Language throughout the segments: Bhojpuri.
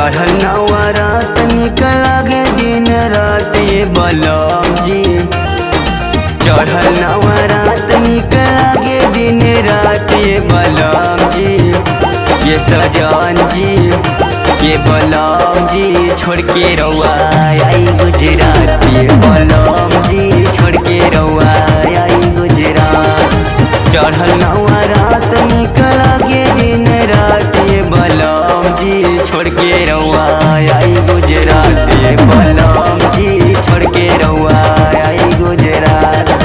चढ़ल नवरात निकल लागे दिन रात ये बलम जी। चढ़ल नवरात निकल लागे दिन रात ये बलम जी। ये सजन जी ये बलम जी छोड़ के रउआ आई गुजरात ये बलम जी छोड़ के रउआ आई गुजरात। चढ़ल नवरात निकल लागे दिन रात ये बलम जी छोड़ के रउआ आई गुजरात ये बलम जी छोड़ के रउआ आई गुजरात।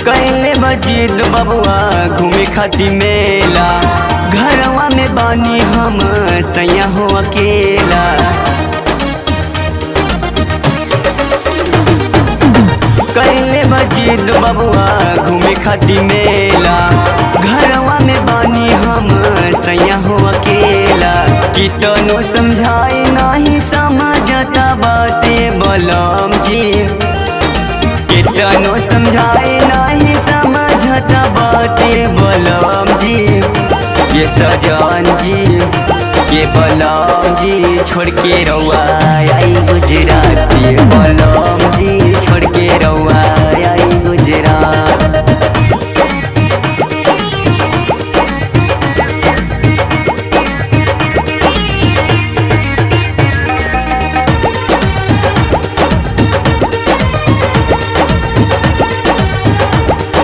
कैले बजीद बबुआ घूमे खाती मेला, घरवा में बानी हम सैया हो अकेला। कैले बजीद बबुआ घूमे खाती मेला, घरवा में बानी हम सैया हो अकेला। कितनो समझाए नहीं समझता बातें बलम जी। कितनो समझाए नहीं समझता बातें बलम जी। ये सजन जी ये बलम जी छोड़ के रउआ आई गुजरात ये बलम जी छोड़ के रउआ आई Gujarat.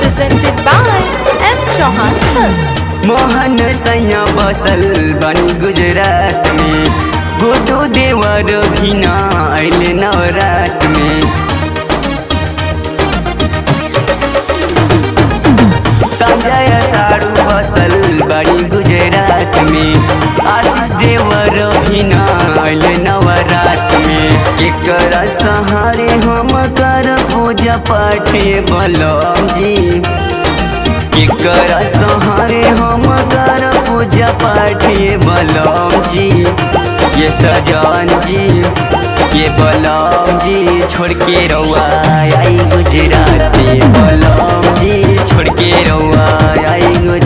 Presented by M. Chauhan Films. Mohan सैया बसल बनी गुजरात में, गुड्डू देवर भी ना आइल नवरात में। संजय साड़ू बसल बनी गुजरात में, आशीष देवर भी ना आइल नवरात में। केकरा सहारे हम कर पूजा पाठ बलम जी। केकरा सहारे हम कर पूजा पाठ बलम जी। ये सजन जी ये बलम जी छोड़ के रउआ आई गुजरात ये बलम जी छोड़ के रउआ आई गुजरात।